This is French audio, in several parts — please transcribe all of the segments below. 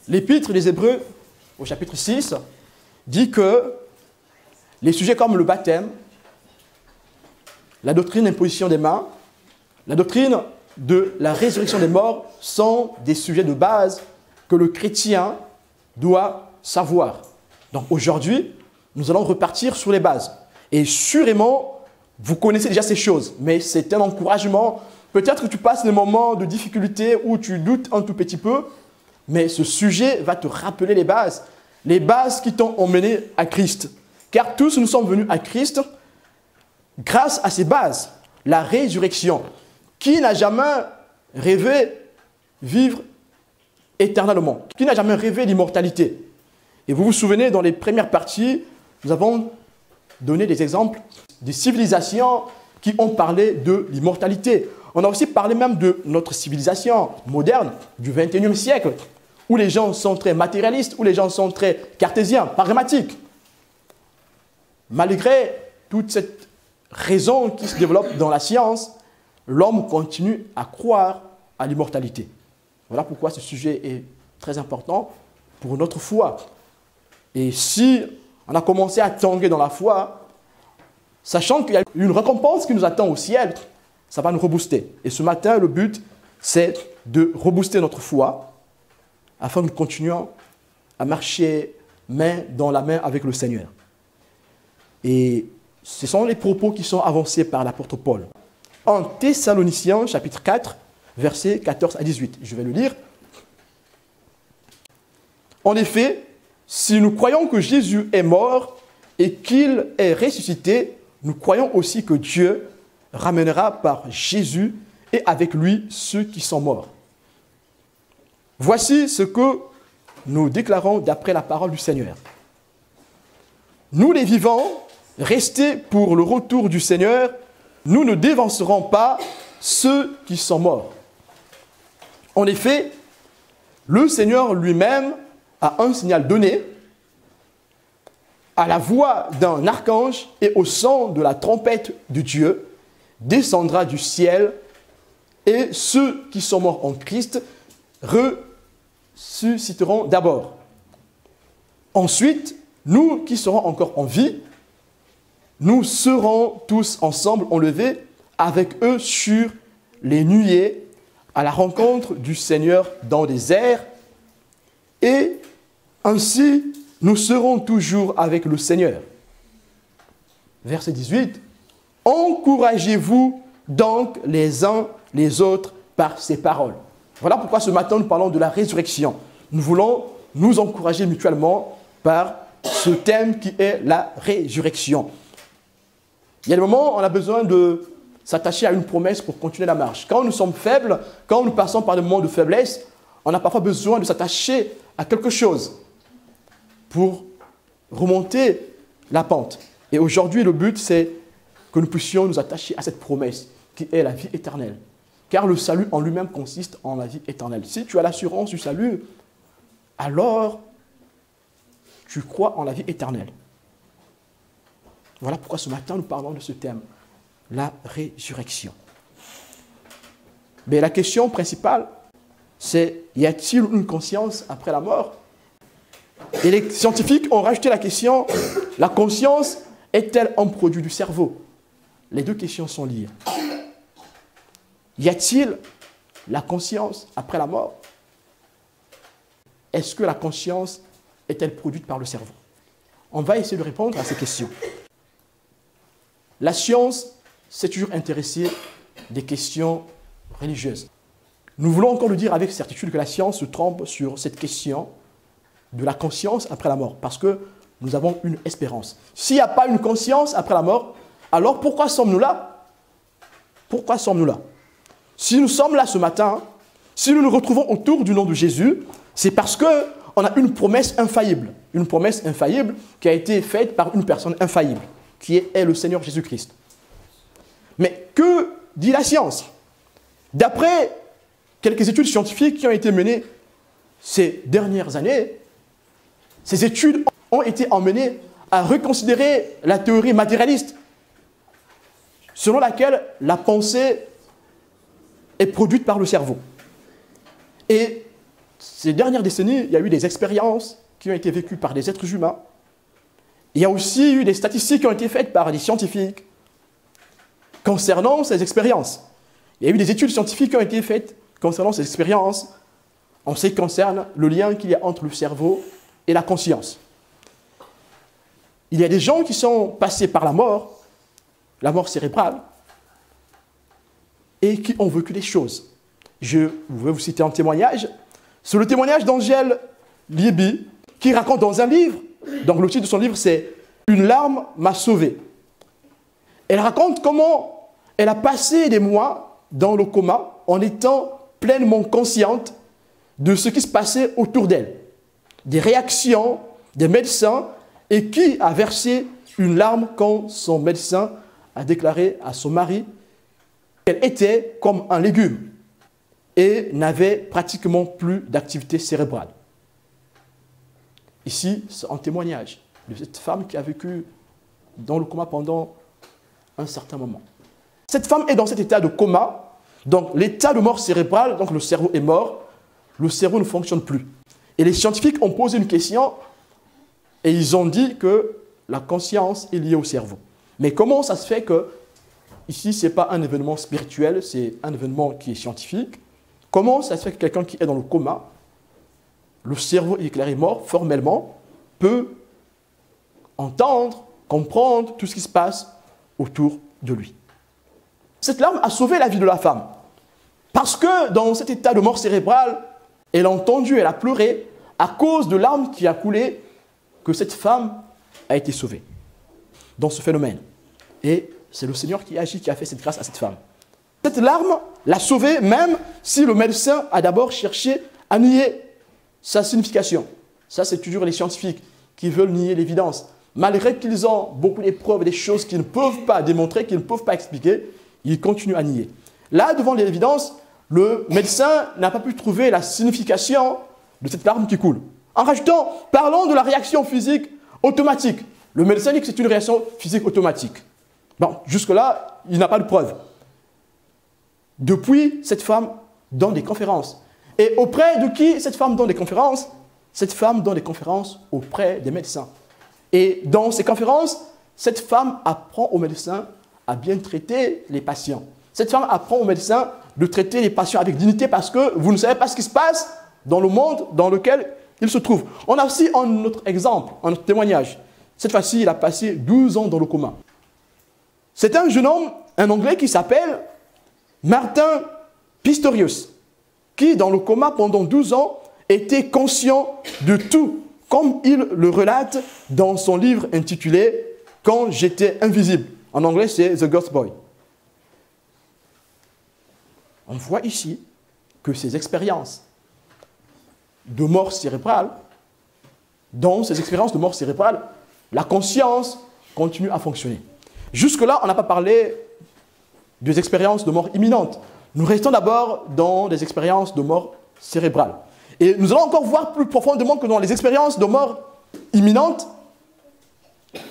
l'Épître des Hébreux, au chapitre 6, dit que les sujets comme le baptême, la doctrine d'imposition des mains, la doctrine de la résurrection des morts sont des sujets de base que le chrétien doit savoir. Donc aujourd'hui, nous allons repartir sur les bases. Et sûrement, vous connaissez déjà ces choses, mais c'est un encouragement. Peut-être que tu passes des moments de difficulté où tu doutes un tout petit peu, mais ce sujet va te rappeler les bases qui t'ont emmené à Christ. Car tous nous sommes venus à Christ grâce à ces bases, la résurrection. Qui n'a jamais rêvé vivre éternellement? Qui n'a jamais rêvé l'immortalité? Et vous vous souvenez, dans les premières parties, nous avons donné des exemples des civilisations qui ont parlé de l'immortalité. On a aussi parlé même de notre civilisation moderne du XXIe siècle, où les gens sont très matérialistes, où les gens sont très cartésiens, pragmatiques. Malgré toute cette raison qui se développe dans la science, l'homme continue à croire à l'immortalité. Voilà pourquoi ce sujet est très important pour notre foi. Et si on a commencé à tanguer dans la foi, sachant qu'il y a une récompense qui nous attend au ciel, ça va nous rebooster. Et ce matin, le but, c'est de rebooster notre foi afin que nous continuions à marcher main dans la main avec le Seigneur. Et ce sont les propos qui sont avancés par l'apôtre Paul. En Thessaloniciens, chapitre 4, versets 14 à 18. Je vais le lire. En effet, si nous croyons que Jésus est mort et qu'il est ressuscité, nous croyons aussi que Dieu ramènera par Jésus et avec lui ceux qui sont morts. Voici ce que nous déclarons d'après la parole du Seigneur. Nous les vivants, restés pour le retour du Seigneur, nous ne dévancerons pas ceux qui sont morts. En effet, le Seigneur lui-même a un signal donné, à la voix d'un archange et au son de la trompette de Dieu, descendra du ciel et ceux qui sont morts en Christ ressusciteront d'abord. Ensuite, nous qui serons encore en vie, nous serons tous ensemble enlevés avec eux sur les nuées à la rencontre du Seigneur dans les airs. Et ainsi, nous serons toujours avec le Seigneur. Verset 18. Encouragez-vous donc les uns les autres par ces paroles. Voilà pourquoi ce matin, nous parlons de la résurrection. Nous voulons nous encourager mutuellement par ce thème qui est la résurrection. Il y a des moments où on a besoin de s'attacher à une promesse pour continuer la marche. Quand nous sommes faibles, quand nous passons par des moments de faiblesse, on a parfois besoin de s'attacher à quelque chose pour remonter la pente. Et aujourd'hui, le but, c'est que nous puissions nous attacher à cette promesse qui est la vie éternelle. Car le salut en lui-même consiste en la vie éternelle. Si tu as l'assurance du salut, alors tu crois en la vie éternelle. Voilà pourquoi ce matin, nous parlons de ce thème, la résurrection. Mais la question principale, c'est, y a-t-il une conscience après la mort? Et les scientifiques ont rajouté la question, la conscience est-elle un produit du cerveau? Les deux questions sont liées. Y a-t-il la conscience après la mort? Est-ce que la conscience est-elle produite par le cerveau? On va essayer de répondre à ces questions. La science s'est toujours intéressée des questions religieuses. Nous voulons encore le dire avec certitude que la science se trompe sur cette question de la conscience après la mort, parce que nous avons une espérance. S'il n'y a pas une conscience après la mort, alors pourquoi sommes-nous là? Pourquoi sommes-nous là? Si nous sommes là ce matin, si nous nous retrouvons autour du nom de Jésus, c'est parce qu'on a une promesse infaillible qui a été faite par une personne infaillible, qui est le Seigneur Jésus-Christ. Mais que dit la science? D'après quelques études scientifiques qui ont été menées ces dernières années, ces études ont été emmenées à reconsidérer la théorie matérialiste, selon laquelle la pensée est produite par le cerveau. Et ces dernières décennies, il y a eu des expériences qui ont été vécues par des êtres humains. Il y a aussi eu des statistiques qui ont été faites par des scientifiques concernant ces expériences. Il y a eu des études scientifiques qui ont été faites concernant ces expériences en ce qui concerne le lien qu'il y a entre le cerveau et la conscience. Il y a des gens qui sont passés par la mort cérébrale, et qui ont vécu des choses. Je vais vous citer un témoignage. C'est le témoignage d'Angèle Liebi, qui raconte dans un livre, donc le titre de son livre c'est « Une larme m'a sauvé ». Elle raconte comment elle a passé des mois dans le coma en étant pleinement consciente de ce qui se passait autour d'elle, des réactions des médecins, et qui a versé une larme quand son médecin a déclaré à son mari qu'elle était comme un légume et n'avait pratiquement plus d'activité cérébrale. Ici, c'est un témoignage de cette femme qui a vécu dans le coma pendant un certain moment. Cette femme est dans cet état de coma, donc l'état de mort cérébrale, donc le cerveau est mort, le cerveau ne fonctionne plus. Et les scientifiques ont posé une question et ils ont dit que la conscience est liée au cerveau. Mais comment ça se fait que, ici, ce n'est pas un événement spirituel, c'est un événement qui est scientifique. Comment ça se fait que quelqu'un qui est dans le coma, le cerveau est déclaré mort formellement, peut entendre, comprendre tout ce qui se passe autour de lui? Cette larme a sauvé la vie de la femme. Parce que dans cet état de mort cérébrale, elle a entendu, elle a pleuré, à cause de larmes qui a coulé, que cette femme a été sauvée dans ce phénomène. Et c'est le Seigneur qui agit, qui a fait cette grâce à cette femme. Cette larme l'a sauvée, même si le médecin a d'abord cherché à nier sa signification. Ça, c'est toujours les scientifiques qui veulent nier l'évidence. Malgré qu'ils ont beaucoup d'épreuves, des choses qu'ils ne peuvent pas démontrer, qu'ils ne peuvent pas expliquer, ils continuent à nier. Là, devant l'évidence, le médecin n'a pas pu trouver la signification de cette larme qui coule. En rajoutant, parlons de la réaction physique automatique. Le médecin dit que c'est une réaction physique automatique. Bon, jusque-là, il n'a pas de preuve. Depuis, cette femme donne des conférences. Et auprès de qui cette femme donne des conférences? Cette femme donne des conférences auprès des médecins. Et dans ces conférences, cette femme apprend aux médecins à bien traiter les patients. Cette femme apprend aux médecins de traiter les patients avec dignité parce que vous ne savez pas ce qui se passe dans le monde dans lequel ils se trouvent. On a aussi un autre exemple, un autre témoignage. Cette fois-ci, il a passé 12 ans dans le coma. C'est un jeune homme, un Anglais qui s'appelle Martin Pistorius, qui, dans le coma pendant 12 ans, était conscient de tout, comme il le relate dans son livre intitulé « Quand j'étais invisible ». En anglais, c'est « The Ghost Boy ». On voit ici que ces expériences de mort cérébrale, dans ces expériences de mort cérébrale, la conscience continue à fonctionner. Jusque-là, on n'a pas parlé des expériences de mort imminente. Nous restons d'abord dans des expériences de mort cérébrale. Et nous allons encore voir plus profondément que dans les expériences de mort imminente,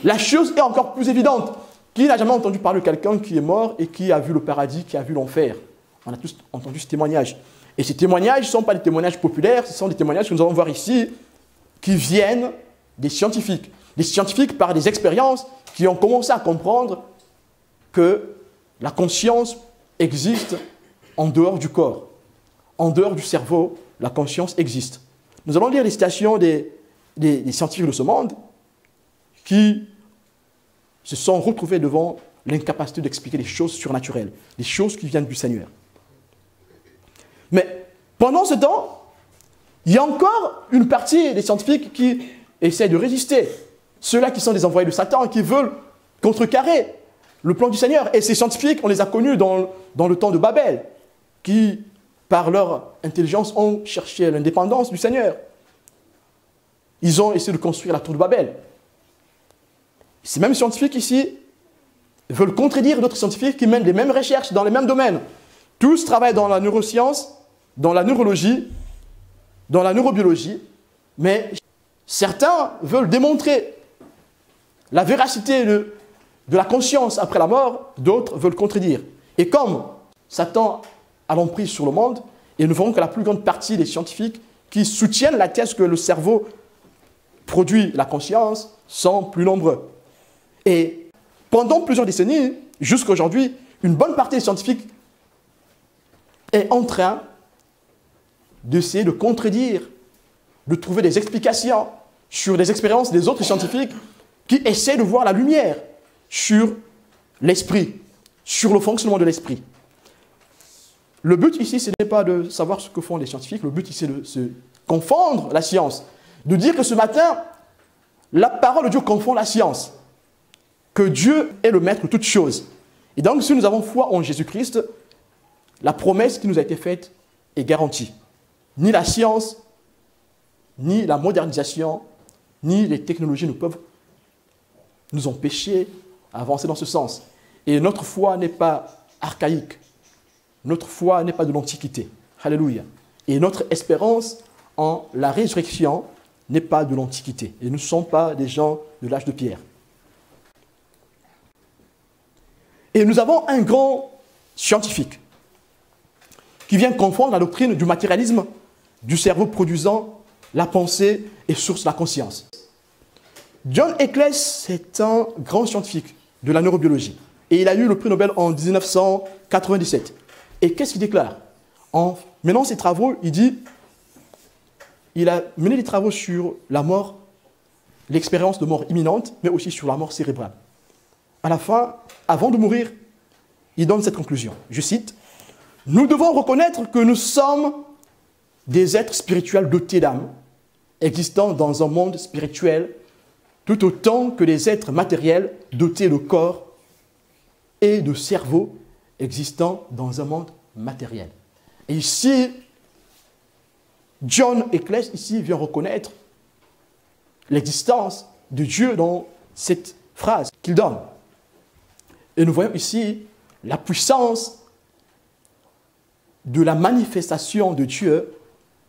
la chose est encore plus évidente. Qui n'a jamais entendu parler de quelqu'un qui est mort et qui a vu le paradis, qui a vu l'enfer? On a tous entendu ce témoignage. Et ces témoignages ne sont pas des témoignages populaires, ce sont des témoignages que nous allons voir ici, qui viennent des scientifiques. Des scientifiques par des expériences qui ont commencé à comprendre que la conscience existe en dehors du corps. En dehors du cerveau, la conscience existe. Nous allons lire les citations des scientifiques de ce monde qui se sont retrouvés devant l'incapacité d'expliquer les choses surnaturelles, les choses qui viennent du Seigneur. Mais pendant ce temps, il y a encore une partie des scientifiques qui essaient de résister. Ceux-là qui sont des envoyés de Satan, qui veulent contrecarrer le plan du Seigneur. Et ces scientifiques, on les a connus dans le temps de Babel, qui, par leur intelligence, ont cherché l'indépendance du Seigneur. Ils ont essayé de construire la tour de Babel. Ces mêmes scientifiques ici veulent contredire d'autres scientifiques qui mènent les mêmes recherches dans les mêmes domaines. Tous travaillent dans la neuroscience, dans la neurologie, dans la neurobiologie, mais certains veulent démontrer la véracité de la conscience après la mort, d'autres veulent contredire. Et comme Satan a l'emprise sur le monde, et nous verrons que la plus grande partie des scientifiques qui soutiennent la thèse que le cerveau produit la conscience sont plus nombreux. Et pendant plusieurs décennies, jusqu'à aujourd'hui, une bonne partie des scientifiques est en train d'essayer de contredire, de trouver des explications sur les expériences des autres scientifiques qui essaient de voir la lumière sur l'esprit, sur le fonctionnement de l'esprit. Le but ici, ce n'est pas de savoir ce que font les scientifiques, le but ici, c'est de se confondre la science, de dire que ce matin, la parole de Dieu confond la science, que Dieu est le maître de toutes choses. Et donc, si nous avons foi en Jésus-Christ, la promesse qui nous a été faite est garantie. Ni la science, ni la modernisation, ni les technologies ne peuvent nous empêcher d'avancer dans ce sens. Et notre foi n'est pas archaïque. Notre foi n'est pas de l'Antiquité. Alléluia. Et notre espérance en la résurrection n'est pas de l'Antiquité. Et nous ne sommes pas des gens de l'âge de pierre. Et nous avons un grand scientifique qui vient confondre la doctrine du matérialisme, du cerveau produisant la pensée et source de la conscience. John Eccles, c'est un grand scientifique de la neurobiologie. Et il a eu le prix Nobel en 1997. Et qu'est-ce qu'il déclare? En menant ses travaux, il dit, il a mené des travaux sur la mort, l'expérience de mort imminente, mais aussi sur la mort cérébrale. À la fin, avant de mourir, il donne cette conclusion. Je cite, « Nous devons reconnaître que nous sommes des êtres spirituels dotés d'âme, existant dans un monde spirituel, tout autant que les êtres matériels dotés de corps et de cerveau existant dans un monde matériel. » Et ici, John Eccles ici vient reconnaître l'existence de Dieu dans cette phrase qu'il donne. Et nous voyons ici la puissance de la manifestation de Dieu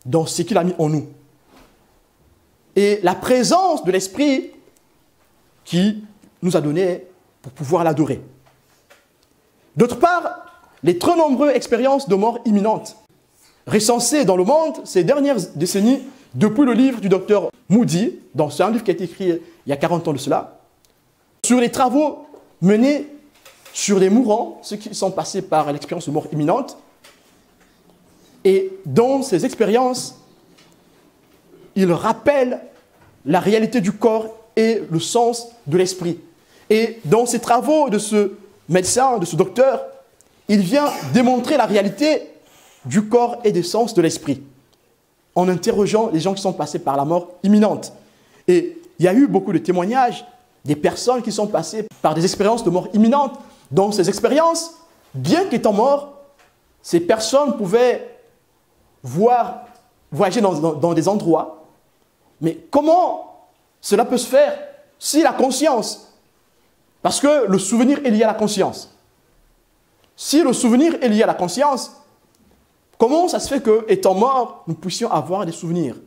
dans ce qu'il a mis en nous. Et la présence de l'Esprit qui nous a donné pour pouvoir l'adorer. D'autre part, les très nombreuses expériences de mort imminente recensées dans le monde ces dernières décennies, depuis le livre du docteur Moody, c'est un livre qui a été écrit il y a 40 ans de cela, sur les travaux menés sur les mourants, ceux qui sont passés par l'expérience de mort imminente. Et dans ces expériences, il rappelle la réalité du corps et le sens de l'esprit. Et dans ces travaux de ce médecin, de ce docteur, il vient démontrer la réalité du corps et des sens de l'esprit, en interrogeant les gens qui sont passés par la mort imminente. Et il y a eu beaucoup de témoignages des personnes qui sont passées par des expériences de mort imminente. Dans ces expériences, bien qu'étant morts, ces personnes pouvaient voyager dans des endroits. Mais comment cela peut se faire si la conscience, parce que le souvenir est lié à la conscience. Si le souvenir est lié à la conscience, comment ça se fait qu'étant mort, nous puissions avoir des souvenirs?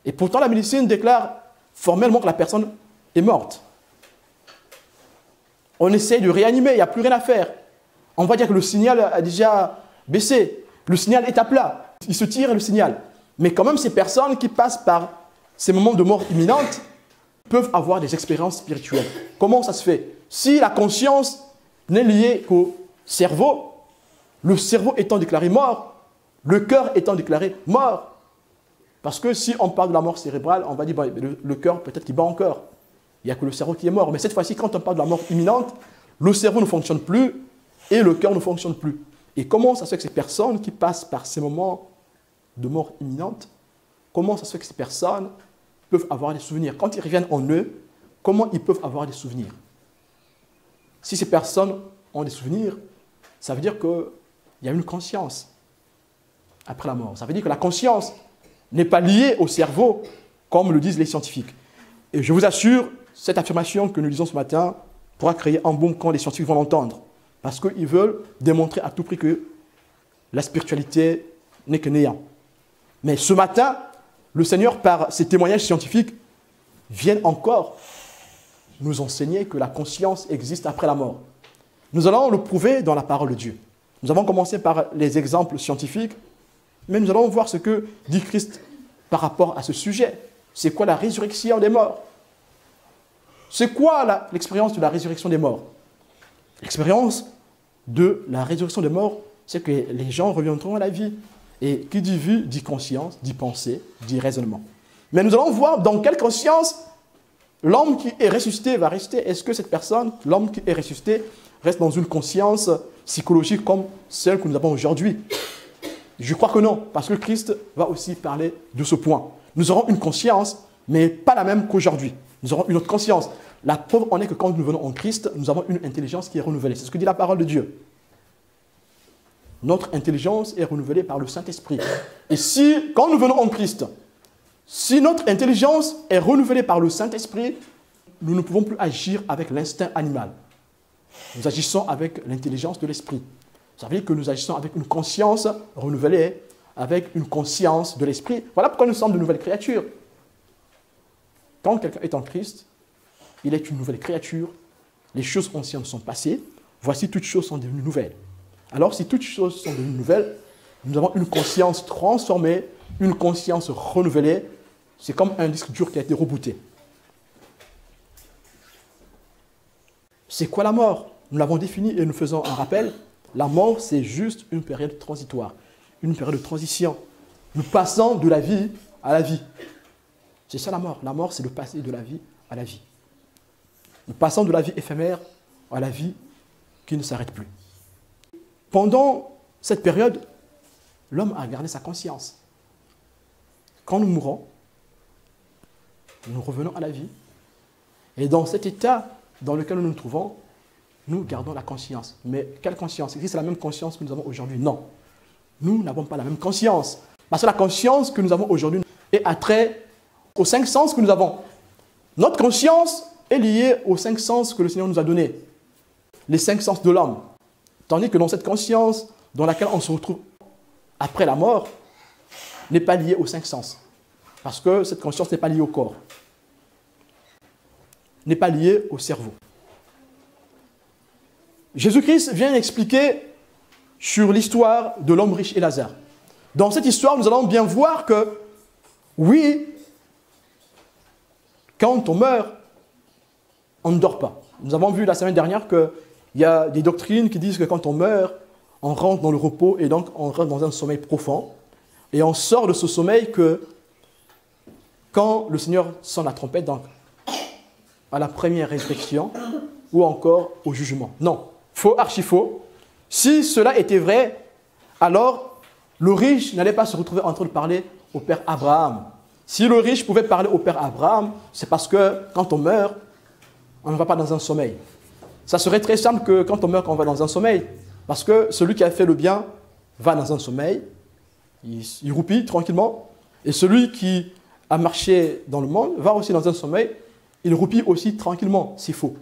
Et pourtant, la médecine déclare formellement que la personne est morte. On essaie de réanimer, il n'y a plus rien à faire. On va dire que le signal a déjà baissé. Le signal est à plat. Il se tire le signal. Mais quand même, ces personnes qui passent par ces moments de mort imminente peuvent avoir des expériences spirituelles. Comment ça se fait? Si la conscience n'est liée qu'au cerveau, le cerveau étant déclaré mort, le cœur étant déclaré mort. Parce que si on parle de la mort cérébrale, on va dire bah, le cœur peut-être qu'il bat encore. Il n'y a que le cerveau qui est mort. Mais cette fois-ci, quand on parle de la mort imminente, le cerveau ne fonctionne plus et le cœur ne fonctionne plus. Et comment ça se fait que ces personnes qui passent par ces moments de mort imminente, comment ça se fait que ces personnes peuvent avoir des souvenirs? Quand ils reviennent en eux, comment ils peuvent avoir des souvenirs? Si ces personnes ont des souvenirs, ça veut dire qu'il y a une conscience après la mort. Ça veut dire que la conscience n'est pas liée au cerveau, comme le disent les scientifiques. Et je vous assure, cette affirmation que nous disons ce matin pourra créer un boom quand les scientifiques vont l'entendre. Parce qu'ils veulent démontrer à tout prix que la spiritualité n'est que néant. Mais ce matin, le Seigneur, par ses témoignages scientifiques, vient encore nous enseigner que la conscience existe après la mort. Nous allons le prouver dans la parole de Dieu. Nous avons commencé par les exemples scientifiques, Mais nous allons voir ce que dit Christ par rapport à ce sujet. C'est quoi la résurrection des morts? C'est quoi l'expérience de la résurrection des morts? L'expérience de la résurrection des morts, c'est que les gens reviendront à la vie. Et qui dit vie, dit conscience, dit pensée, dit raisonnement. Mais nous allons voir dans quelle conscience l'homme qui est ressuscité va rester. Est-ce que cette personne, l'homme qui est ressuscité, reste dans une conscience psychologique comme celle que nous avons aujourd'hui? Je crois que non, parce que Christ va aussi parler de ce point. Nous aurons une conscience, mais pas la même qu'aujourd'hui. Nous aurons une autre conscience. La preuve en est que quand nous venons en Christ, nous avons une intelligence qui est renouvelée. C'est ce que dit la parole de Dieu. Notre intelligence est renouvelée par le Saint-Esprit. Et si, quand nous venons en Christ, si notre intelligence est renouvelée par le Saint-Esprit, nous ne pouvons plus agir avec l'instinct animal. Nous agissons avec l'intelligence de l'Esprit. Ça veut dire que nous agissons avec une conscience renouvelée, avec une conscience de l'Esprit. Voilà pourquoi nous sommes de nouvelles créatures. Quand quelqu'un est en Christ, il est une nouvelle créature. Les choses anciennes sont passées. Voici, toutes choses sont devenues nouvelles. Alors, si toutes choses sont devenues nouvelles, nous avons une conscience transformée, une conscience renouvelée. C'est comme un disque dur qui a été rebooté. C'est quoi la mort? Nous l'avons défini et nous faisons un rappel. La mort, c'est juste une période transitoire, une période de transition. Nous passons de la vie à la vie. C'est ça la mort. La mort, c'est de passer de la vie à la vie. Nous passons de la vie éphémère à la vie qui ne s'arrête plus. Pendant cette période, l'homme a gardé sa conscience. Quand nous mourons, nous revenons à la vie. Et dans cet état dans lequel nous nous trouvons, nous gardons la conscience. Mais quelle conscience? Est-ce que c'est la même conscience que nous avons aujourd'hui? Non. Nous n'avons pas la même conscience. Parce que la conscience que nous avons aujourd'hui est attrait aux 5 sens que nous avons. Notre conscience est liée aux 5 sens que le Seigneur nous a donnés. Les 5 sens de l'homme. Tandis que dans cette conscience dans laquelle on se retrouve après la mort, n'est pas liée aux 5 sens. Parce que cette conscience n'est pas liée au corps. N'est pas liée au cerveau. Jésus-Christ vient expliquer sur l'histoire de l'homme riche et Lazare. Dans cette histoire, nous allons bien voir que, oui, quand on meurt, on ne dort pas. Nous avons vu la semaine dernière qu'il y a des doctrines qui disent que quand on meurt, on rentre dans le repos et donc on rentre dans un sommeil profond. Et on sort de ce sommeil que quand le Seigneur sonne la trompette, donc à la première résurrection ou encore au jugement. Non, faux, archi faux. Si cela était vrai, alors le riche n'allait pas se retrouver en train de parler au père Abraham. Si le riche pouvait parler au père Abraham, c'est parce que quand on meurt, on ne va pas dans un sommeil. Ça serait très simple que quand on meurt, on va dans un sommeil. Parce que celui qui a fait le bien va dans un sommeil, il roupille tranquillement. Et celui qui a marché dans le monde va aussi dans un sommeil, il roupille aussi tranquillement. C'est faux.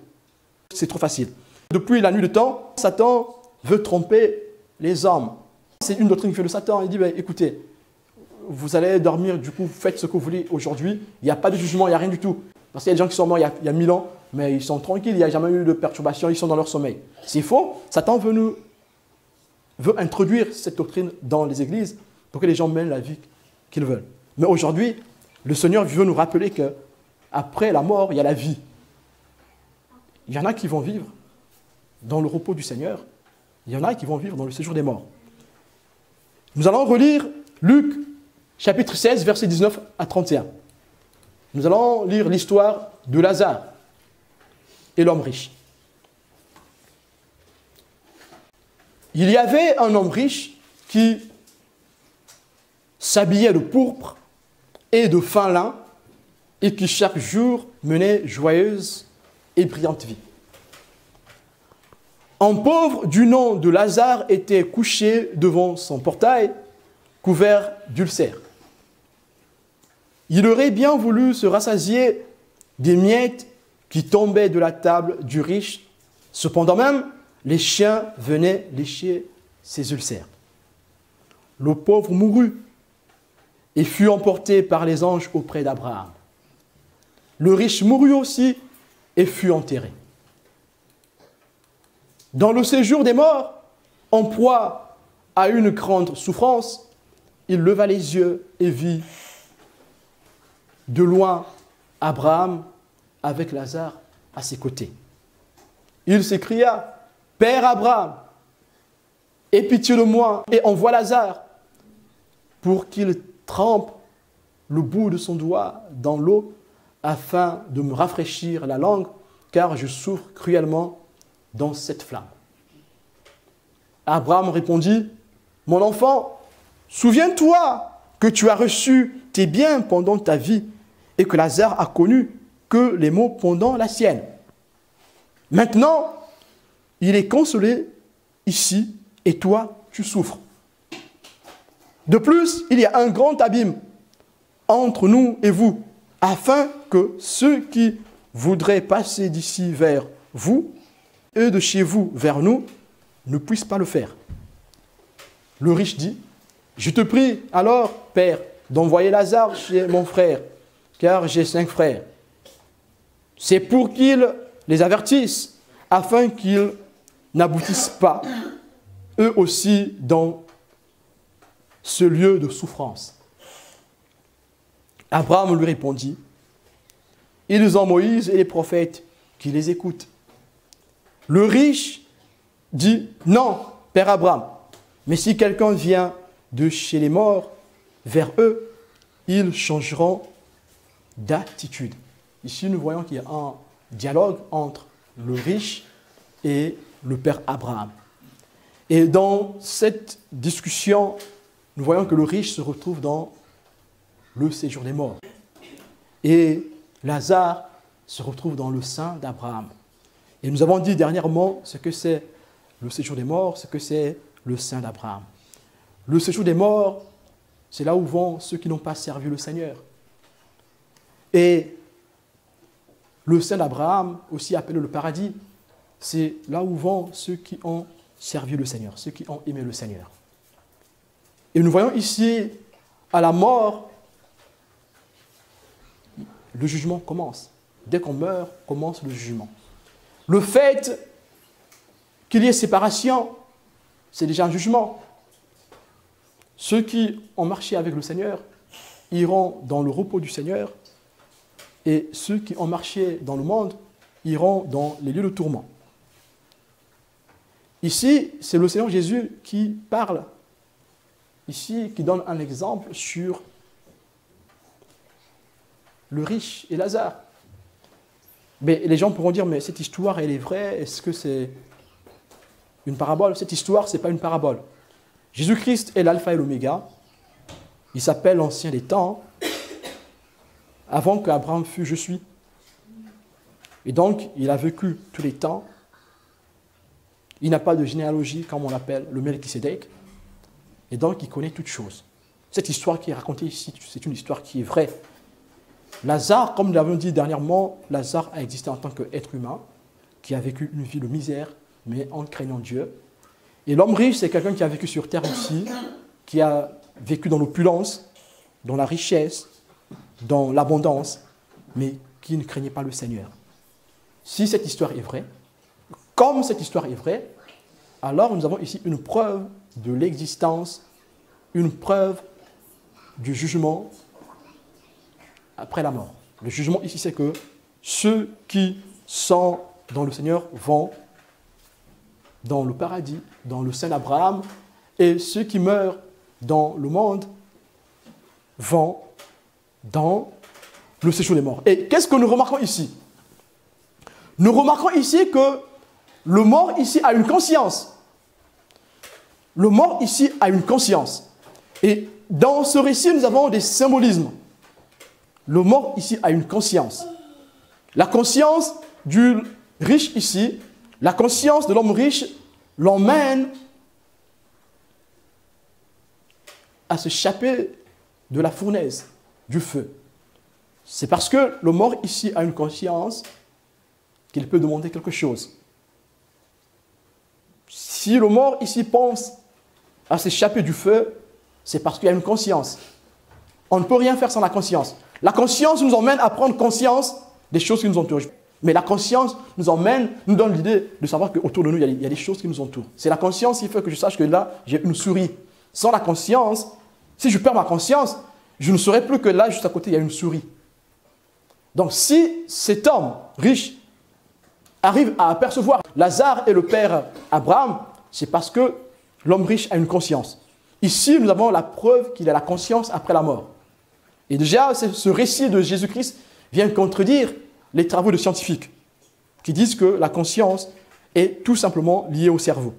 C'est trop facile. Depuis la nuit de temps, Satan veut tromper les hommes. C'est une doctrine qui fait de Satan. Il dit, ben, écoutez, vous allez dormir, du coup, faites ce que vous voulez aujourd'hui. Il n'y a pas de jugement, il n'y a rien du tout. Parce qu'il y a des gens qui sont morts il y a 1000 ans, mais ils sont tranquilles, il n'y a jamais eu de perturbation, ils sont dans leur sommeil. C'est faux. Satan veut introduire cette doctrine dans les églises pour que les gens mènent la vie qu'ils veulent. Mais aujourd'hui, le Seigneur veut nous rappeler qu'après la mort, il y a la vie. Il y en a qui vont vivre dans le repos du Seigneur. Il y en a qui vont vivre dans le séjour des morts. Nous allons relire Luc, chapitre 16, versets 19 à 31. Nous allons lire l'histoire de Lazare et l'homme riche. Il y avait un homme riche qui s'habillait de pourpre et de fin lin et qui chaque jour menait joyeuse et brillante vie. Un pauvre du nom de Lazare était couché devant son portail, couvert d'ulcères. Il aurait bien voulu se rassasier des miettes qui tombaient de la table du riche. Cependant même, les chiens venaient lécher ses ulcères. Le pauvre mourut et fut emporté par les anges auprès d'Abraham. Le riche mourut aussi et fut enterré. Dans le séjour des morts, en proie à une grande souffrance, il leva les yeux et vit de loin Abraham avec Lazare à ses côtés. Il s'écria, « Père Abraham, aie pitié de moi et envoie Lazare pour qu'il trempe le bout de son doigt dans l'eau afin de me rafraîchir la langue, car je souffre cruellement dans cette flamme. » Abraham répondit, « Mon enfant, souviens-toi que tu as reçu tes biens pendant ta vie et que Lazare a connu que les maux pendant la sienne. Maintenant, il est consolé ici et toi, tu souffres. De plus, il y a un grand abîme entre nous et vous, afin que ceux qui voudraient passer d'ici vers vous et de chez vous vers nous ne puissent pas le faire. » Le riche dit, « Je te prie alors, Père, d'envoyer Lazare chez mon frère, car j'ai 5 frères. C'est pour qu'ils les avertissent, afin qu'ils n'aboutissent pas, eux aussi, dans ce lieu de souffrance. » Abraham lui répondit, « Ils ont Moïse et les prophètes qui les écoutent. » Le riche dit, « Non, Père Abraham, mais si quelqu'un vient de chez les morts vers eux, ils changeront d'attitude. » Ici, nous voyons qu'il y a un dialogue entre le riche et le père Abraham. Et dans cette discussion, nous voyons que le riche se retrouve dans le séjour des morts. Et Lazare se retrouve dans le sein d'Abraham. Et nous avons dit dernièrement ce que c'est le séjour des morts, ce que c'est le sein d'Abraham. Le séjour des morts, c'est là où vont ceux qui n'ont pas servi le Seigneur. Et le sein d'Abraham, aussi appelé le paradis, c'est là où vont ceux qui ont servi le Seigneur, ceux qui ont aimé le Seigneur. Et nous voyons ici, à la mort, le jugement commence. Dès qu'on meurt, commence le jugement. Le fait qu'il y ait séparation, c'est déjà un jugement. Ceux qui ont marché avec le Seigneur iront dans le repos du Seigneur, et ceux qui ont marché dans le monde iront dans les lieux de tourment. Ici, c'est le Seigneur Jésus qui parle, ici, qui donne un exemple sur le riche et Lazare. Mais les gens pourront dire, mais cette histoire, elle est vraie, est-ce que c'est une parabole? Cette histoire, ce n'est pas une parabole. Jésus-Christ est l'alpha et l'oméga. Il s'appelle l'ancien des temps. Avant qu'Abraham fût, je suis. Et donc, il a vécu tous les temps. Il n'a pas de généalogie, comme on l'appelle, le Melchisédek. Et donc, il connaît toutes choses. Cette histoire qui est racontée ici, c'est une histoire qui est vraie. Lazare, comme nous l'avons dit dernièrement, Lazare a existé en tant qu'être humain, qui a vécu une vie de misère, mais en craignant Dieu. Et l'homme riche, c'est quelqu'un qui a vécu sur terre aussi, qui a vécu dans l'opulence, dans la richesse, dans l'abondance, mais qui ne craignait pas le Seigneur. Si cette histoire est vraie, comme cette histoire est vraie, alors nous avons ici une preuve de l'existence, une preuve du jugement après la mort. Le jugement ici, c'est que ceux qui sont dans le Seigneur vont dans le paradis, dans le sein d'Abraham, et ceux qui meurent dans le monde vont dans le séjour des morts. Et qu'est-ce que nous remarquons ici? Nous remarquons ici que le mort ici a une conscience. Le mort ici a une conscience. Et dans ce récit, nous avons des symbolismes. Le mort ici a une conscience. La conscience du riche ici, la conscience de l'homme riche l'emmène à s'échapper de la fournaise, du feu. C'est parce que le mort ici a une conscience qu'il peut demander quelque chose. Si le mort ici pense à s'échapper du feu, c'est parce qu'il y a une conscience. On ne peut rien faire sans la conscience. La conscience nous emmène à prendre conscience des choses qui nous entourent. Mais la conscience nous emmène, nous donne l'idée de savoir qu'autour de nous, il y a des choses qui nous entourent. C'est la conscience qui fait que je sache que là, j'ai une souris. Sans la conscience, Si je perds ma conscience, je ne saurais plus que là, juste à côté, il y a une souris. Donc si cet homme riche arrive à apercevoir Lazare et le père Abraham, c'est parce que l'homme riche a une conscience. Ici, nous avons la preuve qu'il a la conscience après la mort. Et déjà, ce récit de Jésus-Christ vient contredire les travaux de scientifiques qui disent que la conscience est tout simplement liée au cerveau.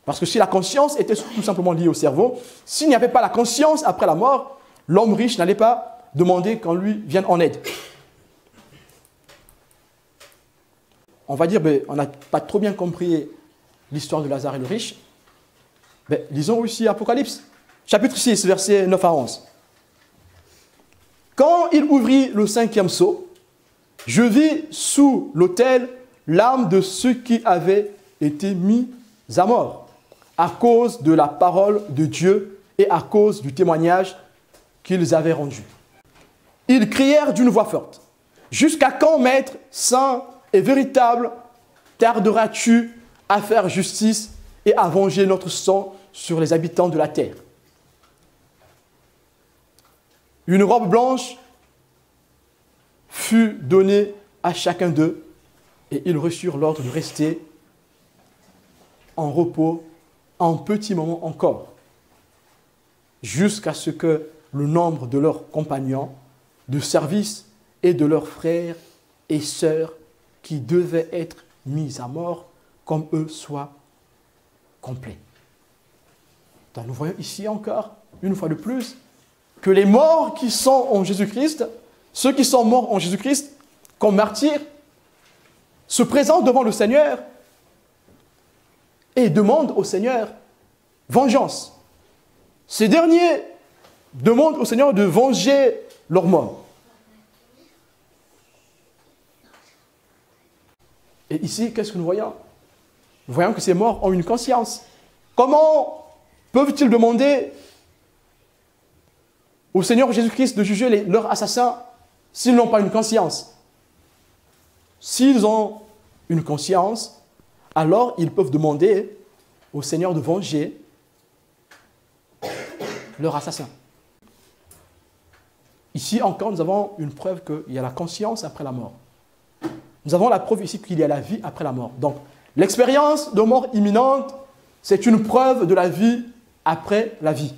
Parce que si la conscience était tout simplement liée au cerveau, s'il n'y avait pas la conscience après la mort, l'homme riche n'allait pas demander qu'on lui vienne en aide. On va dire, on n'a pas trop bien compris l'histoire de Lazare et le riche. Lisons aussi Apocalypse, chapitre 6, versets 9 à 11. Quand il ouvrit le 5e sceau, je vis sous l'autel l'âme de ceux qui avaient été mis à mort, à cause de la parole de Dieu et à cause du témoignage qu'ils avaient rendu. Ils crièrent d'une voix forte, « Jusqu'à quand, Maître, saint et véritable, tarderas-tu à faire justice et à venger notre sang sur les habitants de la terre ?» Une robe blanche fut donnée à chacun d'eux et ils reçurent l'ordre de rester en repos un petit moment encore, jusqu'à ce que le nombre de leurs compagnons de service et de leurs frères et sœurs qui devaient être mis à mort comme eux soit complet. Donc nous voyons ici encore, une fois de plus, que les morts qui sont en Jésus-Christ, ceux qui sont morts en Jésus-Christ, comme martyrs, se présentent devant le Seigneur et demandent au Seigneur vengeance. Ces derniers demandent au Seigneur de venger leurs morts. Et ici, qu'est-ce que nous voyons? Nous voyons que ces morts ont une conscience. Comment peuvent-ils demander au Seigneur Jésus-Christ de juger leurs assassins s'ils n'ont pas une conscience? S'ils ont une conscience, alors ils peuvent demander au Seigneur de venger leurs assassins. Ici encore, nous avons une preuve qu'il y a la conscience après la mort. Nous avons la preuve ici qu'il y a la vie après la mort. Donc, l'expérience de mort imminente, c'est une preuve de la vie après la vie.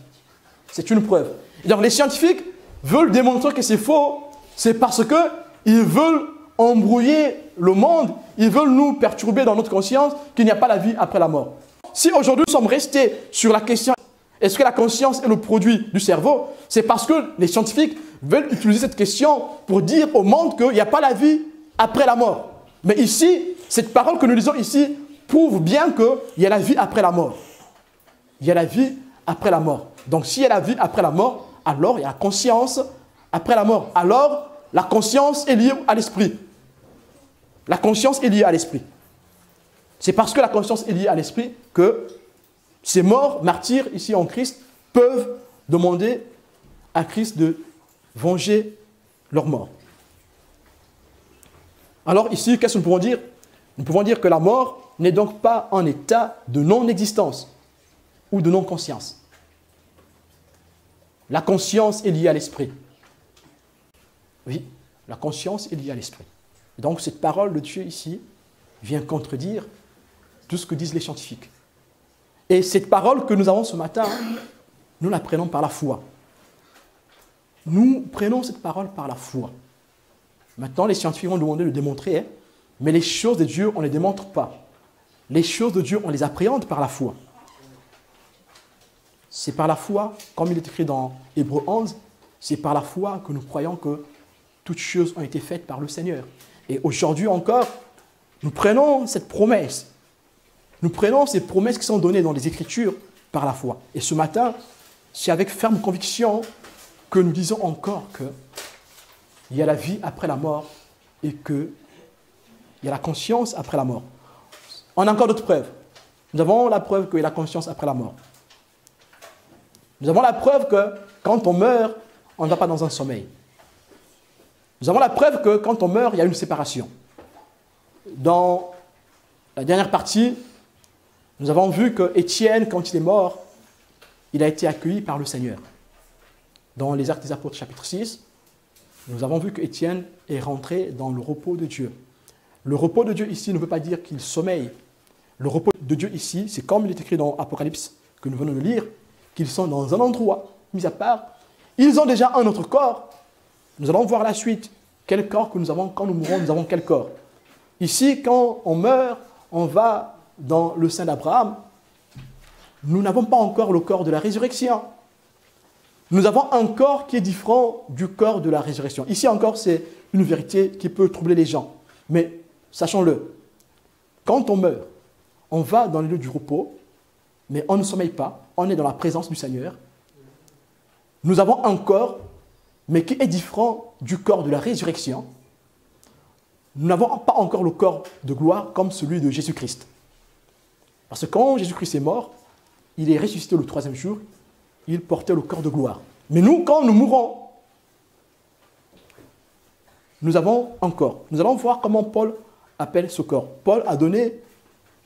C'est une preuve. Et donc, les scientifiques veulent démontrer que c'est faux. C'est parce qu'ils veulent embrouiller le monde. Ils veulent nous perturber dans notre conscience qu'il n'y a pas la vie après la mort. Si aujourd'hui nous sommes restés sur la question est-ce que la conscience est le produit du cerveau, c'est parce que les scientifiques veulent utiliser cette question pour dire au monde qu'il n'y a pas la vie après la mort. Mais ici, cette parole que nous lisons ici prouve bien qu'il y a la vie après la mort. Il y a la vie après la mort. Donc s'il y a la vie après la mort, alors il y a la conscience après la mort. Alors la conscience est liée à l'esprit. La conscience est liée à l'esprit. C'est parce que la conscience est liée à l'esprit que ces morts, martyrs, ici en Christ, peuvent demander à Christ de venger leur mort. Alors ici, qu'est-ce que nous pouvons dire? Nous pouvons dire que la mort n'est donc pas un état de non-existence ou de non-conscience. La conscience est liée à l'esprit. Oui, la conscience est liée à l'esprit. Donc cette parole de Dieu ici vient contredire tout ce que disent les scientifiques. Et cette parole que nous avons ce matin, nous la prenons par la foi. Nous prenons cette parole par la foi. Maintenant, les scientifiques vont demander de démontrer, mais les choses de Dieu, on ne les démontre pas. Les choses de Dieu, on les appréhende par la foi. C'est par la foi, comme il est écrit dans Hébreux 11, c'est par la foi que nous croyons que toutes choses ont été faites par le Seigneur. Et aujourd'hui encore, nous prenons cette promesse. Nous prenons ces promesses qui sont données dans les Écritures par la foi. Et ce matin, c'est avec ferme conviction que nous disons encore qu'il y a la vie après la mort et qu'il y a la conscience après la mort. On a encore d'autres preuves. Nous avons la preuve qu'il y a la conscience après la mort. Nous avons la preuve que quand on meurt, on ne va pas dans un sommeil. Nous avons la preuve que quand on meurt, il y a une séparation. Dans la dernière partie, nous avons vu que Étienne, quand il est mort, il a été accueilli par le Seigneur. Dans les Actes des Apôtres, chapitre 6, nous avons vu qu'Étienne est rentré dans le repos de Dieu. Le repos de Dieu ici ne veut pas dire qu'il sommeille. Le repos de Dieu ici, c'est comme il est écrit dans Apocalypse, que nous venons de lire, qu'ils sont dans un endroit mis à part. Ils ont déjà un autre corps. Nous allons voir la suite. Quel corps que nous avons quand nous mourons, nous avons quel corps? Ici, quand on meurt, on va dans le sein d'Abraham. Nous n'avons pas encore le corps de la résurrection. Nous avons un corps qui est différent du corps de la résurrection. Ici encore, c'est une vérité qui peut troubler les gens. Mais sachons-le, quand on meurt, on va dans les lieux du repos, mais on ne sommeille pas, on est dans la présence du Seigneur. Nous avons un corps, mais qui est différent du corps de la résurrection. Nous n'avons pas encore le corps de gloire comme celui de Jésus-Christ. Parce que quand Jésus-Christ est mort, il est ressuscité le 3e jour, il portait le corps de gloire. Mais nous, quand nous mourons, nous avons un corps. Nous allons voir comment Paul appelle ce corps. Paul a donné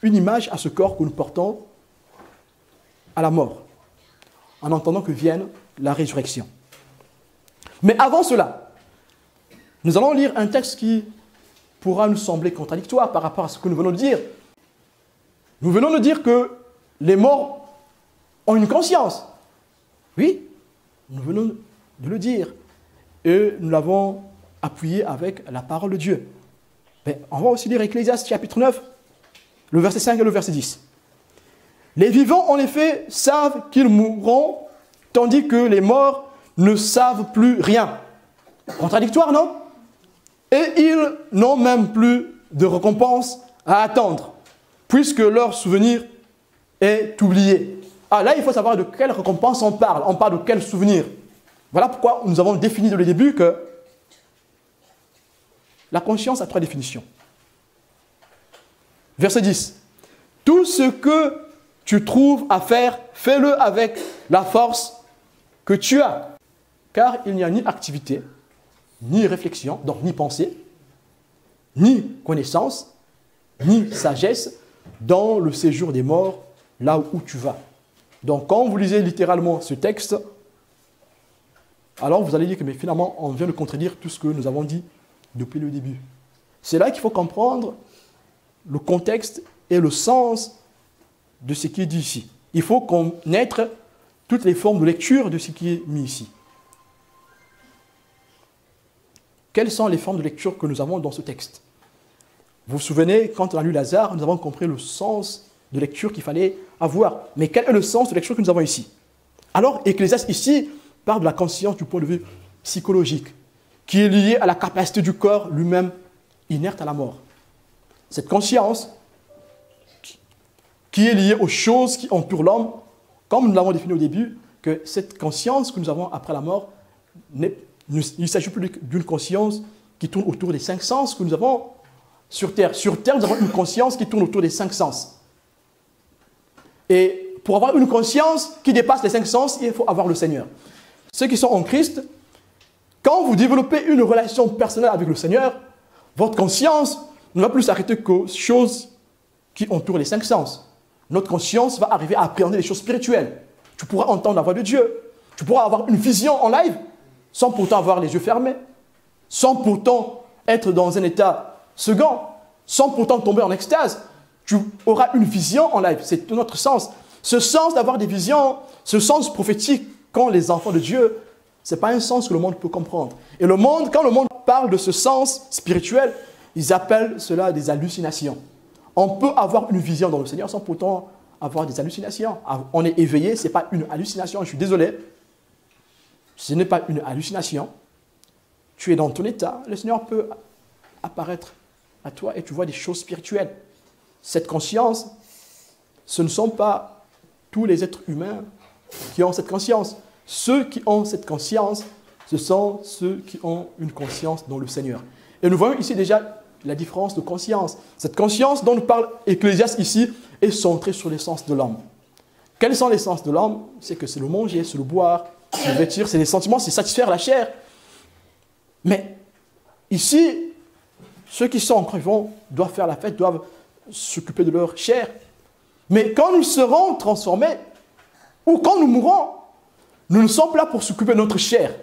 une image à ce corps que nous portons à la mort, en attendant que vienne la résurrection. Mais avant cela, nous allons lire un texte qui pourra nous sembler contradictoire par rapport à ce que nous venons de dire. Nous venons de dire que les morts ont une conscience. Oui, nous venons de le dire. Et nous l'avons appuyé avec la parole de Dieu. Mais on va aussi lire Ecclésiaste chapitre 9, le verset 5 et le verset 10. Les vivants, en effet, savent qu'ils mourront, tandis que les morts ne savent plus rien. Contradictoire, non? Et ils n'ont même plus de récompense à attendre, puisque leur souvenir est oublié. Ah, là, il faut savoir de quelle récompense on parle. On parle de quel souvenir. Voilà pourquoi nous avons défini dès le début que la conscience a 3 définitions. Verset 10. Tout ce que tu trouves à faire, fais-le avec la force que tu as. Car il n'y a ni activité, ni réflexion, donc ni pensée, ni connaissance, ni sagesse dans le séjour des morts, là où tu vas. Donc, quand vous lisez littéralement ce texte, alors vous allez dire que mais finalement, on vient de contredire tout ce que nous avons dit depuis le début. C'est là qu'il faut comprendre le contexte et le sens de ce qui est dit ici. Il faut connaître toutes les formes de lecture de ce qui est mis ici. Quelles sont les formes de lecture que nous avons dans ce texte? Vous vous souvenez, quand on a lu Lazare, nous avons compris le sens de lecture qu'il fallait avoir. Mais quel est le sens de lecture que nous avons ici? Alors, Ecclésiaste ici parle de la conscience du point de vue psychologique, qui est liée à la capacité du corps lui-même inerte à la mort. Cette conscience qui est liée aux choses qui entourent l'homme, comme nous l'avons défini au début, que cette conscience que nous avons après la mort, il ne s'agit plus d'une conscience qui tourne autour des 5 sens que nous avons sur Terre. Sur Terre, nous avons une conscience qui tourne autour des 5 sens. Et pour avoir une conscience qui dépasse les 5 sens, il faut avoir le Seigneur. Ceux qui sont en Christ, quand vous développez une relation personnelle avec le Seigneur, votre conscience ne va plus s'arrêter qu'aux choses qui entourent les 5 sens. Notre conscience va arriver à appréhender les choses spirituelles. Tu pourras entendre la voix de Dieu. Tu pourras avoir une vision en live, sans pourtant avoir les yeux fermés, sans pourtant être dans un état second, sans pourtant tomber en extase. Tu auras une vision en live, c'est notre sens. Ce sens d'avoir des visions, ce sens prophétique, quand les enfants de Dieu, ce n'est pas un sens que le monde peut comprendre. Et le monde, quand le monde parle de ce sens spirituel, ils appellent cela des hallucinations. On peut avoir une vision dans le Seigneur sans pourtant avoir des hallucinations. On est éveillé, ce n'est pas une hallucination, je suis désolé. Ce n'est pas une hallucination. Tu es dans ton état, le Seigneur peut apparaître à toi et tu vois des choses spirituelles. Cette conscience, ce ne sont pas tous les êtres humains qui ont cette conscience. Ceux qui ont cette conscience, ce sont ceux qui ont une conscience dans le Seigneur. Et nous voyons ici déjà la différence de conscience. Cette conscience dont nous parle Ecclésiaste ici est centrée sur les sens de l'homme. Quels sont les sens de l'homme? C'est que c'est le manger, c'est le boire, c'est le vêtir, c'est les sentiments, c'est satisfaire la chair. Mais ici, ceux qui sont encore vivants doivent faire la fête, doivent s'occuper de leur chair. Mais quand nous serons transformés, ou quand nous mourrons, nous ne sommes pas là pour s'occuper de notre chair.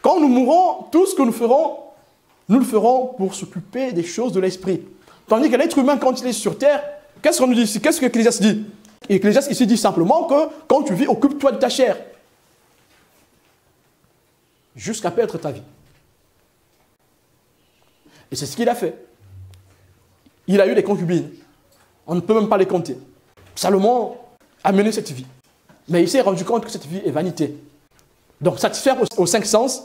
Quand nous mourrons, tout ce que nous le ferons pour s'occuper des choses de l'esprit. Tandis que l'être humain, quand il est sur terre, qu'est-ce qu'on nous dit ici? Qu'est-ce que Ecclésiaste dit? Ecclésiaste ici dit simplement que quand tu vis, occupe-toi de ta chair. Jusqu'à perdre ta vie. Et c'est ce qu'il a fait. Il a eu des concubines. On ne peut même pas les compter. Salomon a mené cette vie. Mais il s'est rendu compte que cette vie est vanité. Donc satisfaire aux cinq sens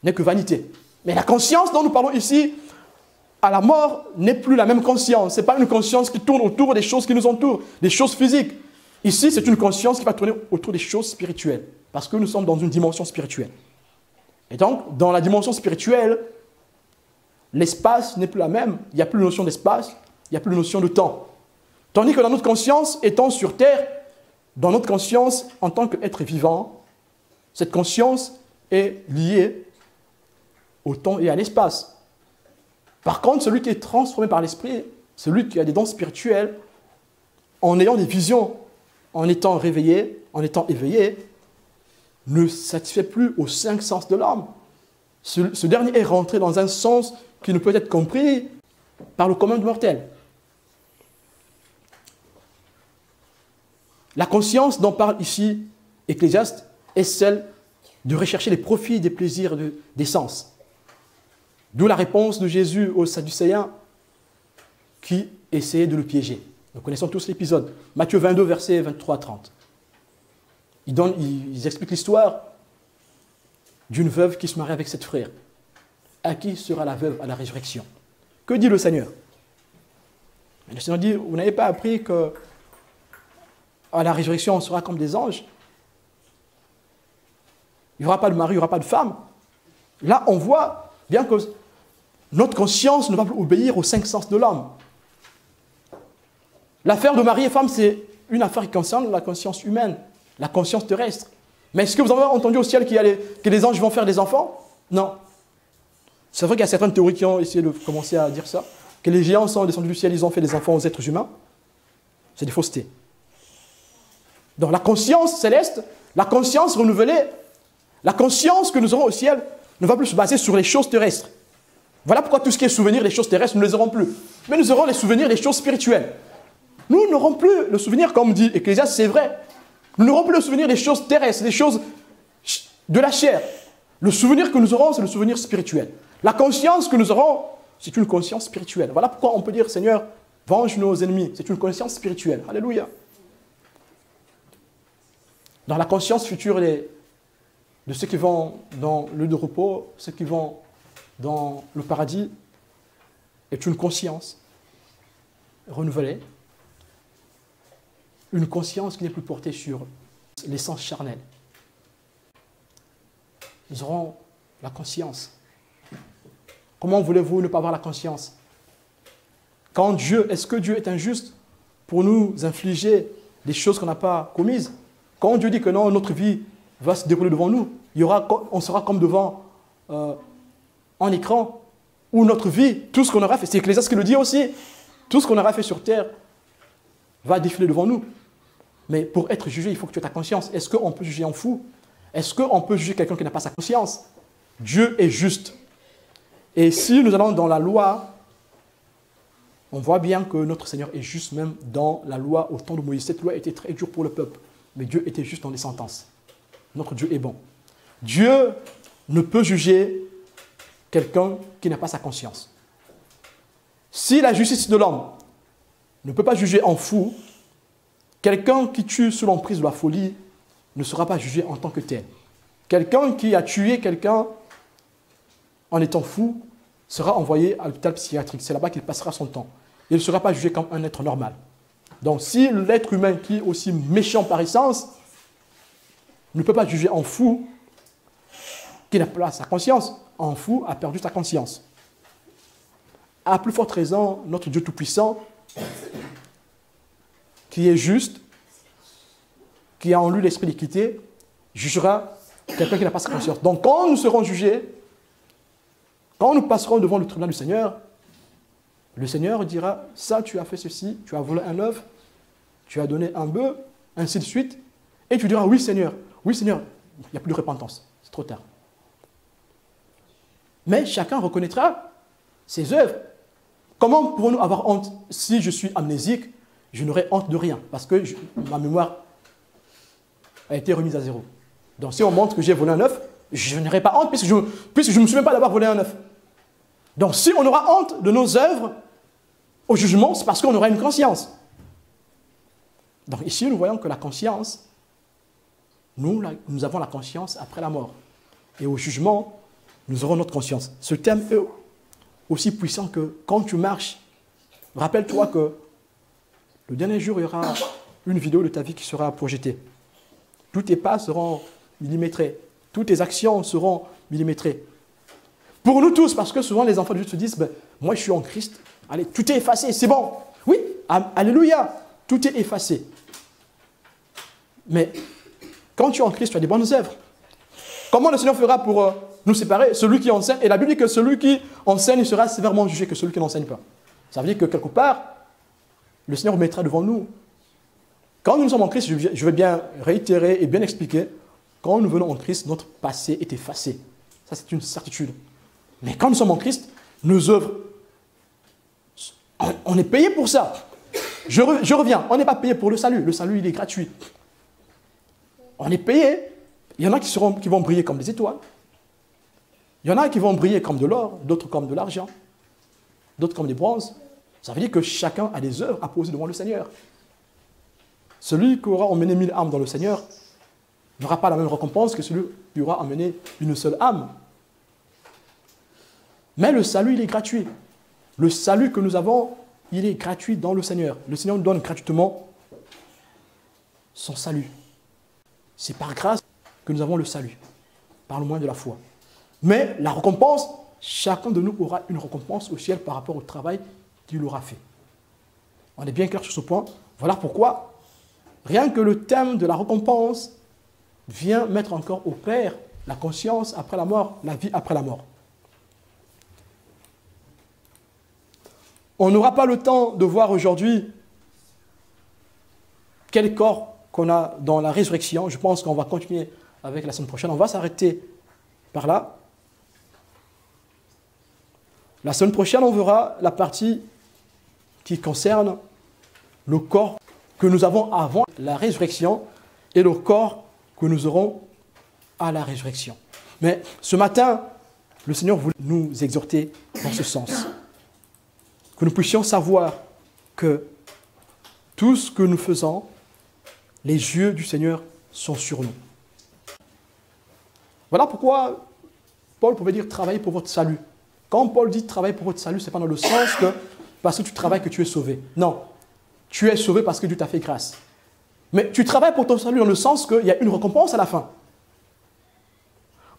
n'est que vanité. Mais la conscience dont nous parlons ici, à la mort, n'est plus la même conscience. Ce n'est pas une conscience qui tourne autour des choses qui nous entourent, des choses physiques. Ici, c'est une conscience qui va tourner autour des choses spirituelles. Parce que nous sommes dans une dimension spirituelle. Et donc, dans la dimension spirituelle, l'espace n'est plus la même. Il n'y a plus de notion d'espace, il n'y a plus de notion de temps. Tandis que dans notre conscience, étant sur terre, dans notre conscience en tant qu'être vivant, cette conscience est liée au temps et à l'espace. Par contre, celui qui est transformé par l'esprit, celui qui a des dons spirituels, en ayant des visions, en étant réveillé, en étant éveillé, ne satisfait plus aux cinq sens de l'homme. Ce dernier est rentré dans un sens qui ne peut être compris par le commun des mortels. La conscience dont parle ici Ecclésiaste est celle de rechercher les profits des plaisirs des sens. D'où la réponse de Jésus aux Sadducéens qui essayaient de le piéger. Nous connaissons tous l'épisode. Matthieu 22, versets 23 à 30. Ils expliquent l'histoire d'une veuve qui se marie avec sept frères. À qui sera la veuve à la résurrection? Que dit le Seigneur? Le Seigneur dit, vous n'avez pas appris que à la résurrection, on sera comme des anges? Il n'y aura pas de mari, il n'y aura pas de femme. Là, on voit bien que notre conscience ne va plus obéir aux cinq sens de l'homme. L'affaire de mari et femme, c'est une affaire qui concerne la conscience humaine, la conscience terrestre. Mais est-ce que vous avez entendu au ciel que les anges vont faire des enfants? Non. C'est vrai qu'il y a certaines théories qui ont essayé de commencer à dire ça, que les géants sont descendus du ciel, ils ont fait des enfants aux êtres humains. C'est des faussetés. Donc la conscience céleste, la conscience renouvelée, la conscience que nous aurons au ciel ne va plus se baser sur les choses terrestres. Voilà pourquoi tout ce qui est souvenir des choses terrestres, nous ne les aurons plus. Mais nous aurons les souvenirs des choses spirituelles. Nous n'aurons plus le souvenir, comme dit Ecclésiaste, c'est vrai. Nous n'aurons plus le souvenir des choses terrestres, des choses de la chair. Le souvenir que nous aurons, c'est le souvenir spirituel. La conscience que nous aurons, c'est une conscience spirituelle. Voilà pourquoi on peut dire, Seigneur, venge nos ennemis. C'est une conscience spirituelle. Alléluia. Dans la conscience future de ceux qui vont dans le lieu de repos, ceux qui vont dans le paradis, est une conscience renouvelée. Une conscience qui n'est plus portée sur les sens charnels. Nous aurons la conscience. Comment voulez-vous ne pas avoir la conscience? Est-ce que Dieu est injuste pour nous infliger des choses qu'on n'a pas commises? Quand Dieu dit que non, notre vie va se dérouler devant nous, on sera comme devant un écran où notre vie, tout ce qu'on aura fait, c'est Ecclésiaste qui le dit aussi, tout ce qu'on aura fait sur terre va défiler devant nous. Mais pour être jugé, il faut que tu aies ta conscience. Est-ce qu'on peut juger un fou? Est-ce qu'on peut juger quelqu'un qui n'a pas sa conscience? Dieu est juste. Et si nous allons dans la loi, on voit bien que notre Seigneur est juste même dans la loi au temps de Moïse. Cette loi était très dure pour le peuple, mais Dieu était juste dans les sentences. Notre Dieu est bon. Dieu ne peut juger quelqu'un qui n'a pas sa conscience. Si la justice de l'homme ne peut pas juger un fou, quelqu'un qui tue sous l'emprise de la folie ne sera pas jugé en tant que tel. Quelqu'un qui a tué quelqu'un en étant fou sera envoyé à l'hôpital psychiatrique. C'est là-bas qu'il passera son temps. Il ne sera pas jugé comme un être normal. Donc si l'être humain qui est aussi méchant par essence ne peut pas juger un fou qui n'a pas sa conscience, un fou a perdu sa conscience. À plus forte raison, notre Dieu Tout-Puissant, qui est juste, qui a en lui l'esprit d'équité, jugera quelqu'un qui n'a pas sa conscience. Donc quand nous serons jugés, quand nous passerons devant le tribunal du Seigneur, le Seigneur dira, ça tu as fait ceci, tu as volé un œuf, tu as donné un bœuf, ainsi de suite. Et tu diras, oui Seigneur, oui Seigneur, il n'y a plus de repentance, c'est trop tard. Mais chacun reconnaîtra ses œuvres. Comment pouvons-nous avoir honte? Si je suis amnésique, je n'aurai honte de rien, parce que ma mémoire a été remise à zéro. Donc si on montre que j'ai volé un œuf, je n'aurai pas honte, puisque je ne me souviens pas d'avoir volé un œuf. Donc si on aura honte de nos œuvres au jugement, c'est parce qu'on aura une conscience. Donc ici, nous voyons que la conscience, nous avons la conscience après la mort. Et au jugement, nous aurons notre conscience. Ce thème est aussi puissant que quand tu marches, rappelle-toi que le dernier jour, il y aura une vidéo de ta vie qui sera projetée. Tous tes pas seront millimétrés. Toutes tes actions seront millimétrées. Pour nous tous, parce que souvent les enfants de Dieu se disent, ben, moi je suis en Christ, allez, tout est effacé, c'est bon. Oui, alléluia, tout est effacé. Mais quand tu es en Christ, tu as des bonnes œuvres. Comment le Seigneur fera pour nous séparer? Celui qui enseigne, et la Bible dit que celui qui enseigne sera sévèrement jugé que celui qui n'enseigne pas. Ça veut dire que quelque part, le Seigneur mettra devant nous. Quand nous sommes en Christ, je vais bien réitérer et bien expliquer, quand nous venons en Christ, notre passé est effacé. Ça, c'est une certitude. Mais quand nous sommes en Christ, nos œuvres, on est payé pour ça. Je reviens, on n'est pas payé pour le salut. Le salut, il est gratuit. On est payé. Il y en a qui vont briller comme des étoiles. Il y en a qui vont briller comme de l'or, d'autres comme de l'argent, d'autres comme des bronzes. Ça veut dire que chacun a des œuvres à poser devant le Seigneur. Celui qui aura emmené 1000 âmes dans le Seigneur n'aura pas la même récompense que celui qui aura emmené une seule âme. Mais le salut, il est gratuit. Le salut que nous avons, il est gratuit dans le Seigneur. Le Seigneur nous donne gratuitement son salut. C'est par grâce que nous avons le salut, par le moyen de la foi. Mais la récompense, chacun de nous aura une récompense au ciel par rapport au travail qu'il aura fait. On est bien clair sur ce point. Voilà pourquoi, rien que le thème de la récompense vient mettre encore au Père la conscience après la mort, la vie après la mort. On n'aura pas le temps de voir aujourd'hui quel corps qu'on a dans la résurrection. Je pense qu'on va continuer avec la semaine prochaine. On va s'arrêter par là. La semaine prochaine, on verra la partie qui concerne le corps que nous avons avant la résurrection et le corps que nous aurons à la résurrection. Mais ce matin, le Seigneur voulait nous exhorter dans ce sens. Que nous puissions savoir que tout ce que nous faisons, les yeux du Seigneur sont sur nous. Voilà pourquoi Paul pouvait dire « travaillez pour votre salut ». Quand Paul dit « travaillez pour votre salut », ce n'est pas dans le sens que parce que tu travailles que tu es sauvé. Non, tu es sauvé parce que Dieu t'a fait grâce. Mais tu travailles pour ton salut dans le sens qu'il y a une récompense à la fin.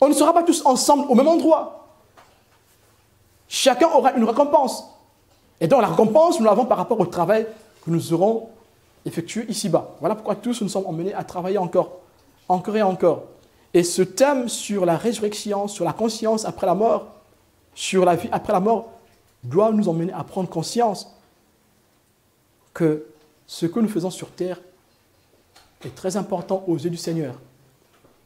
On ne sera pas tous ensemble au même endroit. Chacun aura une récompense. Et donc la récompense, nous l'avons par rapport au travail que nous aurons effectué ici-bas. Voilà pourquoi tous nous sommes emmenés à travailler encore et encore. Et ce thème sur la résurrection, sur la conscience après la mort, sur la vie après la mort, doit nous emmener à prendre conscience que ce que nous faisons sur terre est très important aux yeux du Seigneur.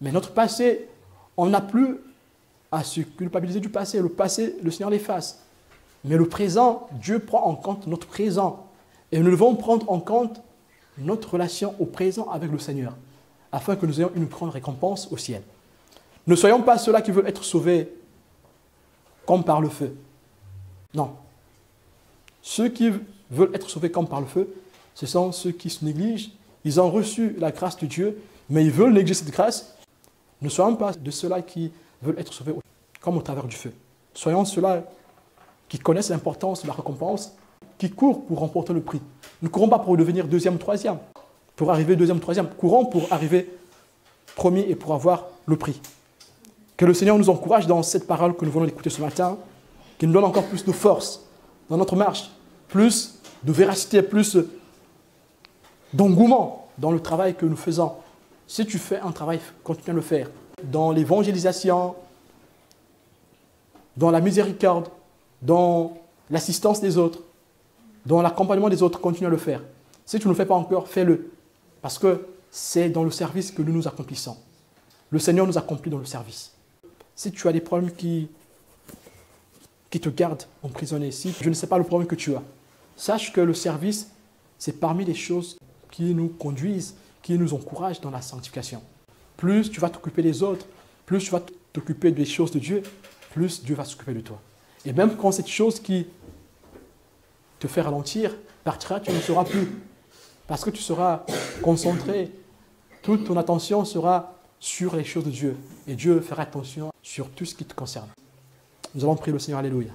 Mais notre passé, on n'a plus à se culpabiliser du passé. Le passé, le Seigneur l'efface. Mais le présent, Dieu prend en compte notre présent. Et nous devons prendre en compte notre relation au présent avec le Seigneur, afin que nous ayons une grande récompense au ciel. Ne soyons pas ceux-là qui veulent être sauvés comme par le feu. Non. Ceux qui veulent être sauvés comme par le feu, ce sont ceux qui se négligent. Ils ont reçu la grâce de Dieu, mais ils veulent négliger cette grâce. Ne soyons pas de ceux-là qui veulent être sauvés comme au travers du feu. Soyons ceux-là qui connaissent l'importance de la récompense, qui courent pour remporter le prix. Ne courons pas pour devenir deuxième, troisième, pour arriver deuxième, troisième. Courons pour arriver premier et pour avoir le prix. Que le Seigneur nous encourage dans cette parole que nous venons d'écouter ce matin, qu'il nous donne encore plus de force dans notre marche, plus de véracité, plus d'engouement dans le travail que nous faisons. Si tu fais un travail, continue à le faire. Dans l'évangélisation, dans la miséricorde, dans l'assistance des autres, dans l'accompagnement des autres, continue à le faire. Si tu ne le fais pas encore, fais-le. Parce que c'est dans le service que nous nous accomplissons. le Seigneur nous accomplit dans le service. Si tu as des problèmes qui te gardent emprisonné, si je ne sais pas le problème que tu as, sache que le service, c'est parmi les choses qui nous conduisent, qui nous encouragent dans la sanctification. Plus tu vas t'occuper des autres, plus tu vas t'occuper des choses de Dieu, plus Dieu va s'occuper de toi. Et même quand cette chose qui te fait ralentir partira, tu ne sauras plus. Parce que tu seras concentré, toute ton attention sera sur les choses de Dieu. Et Dieu fera attention sur tout ce qui te concerne. Nous allons prier le Seigneur, alléluia.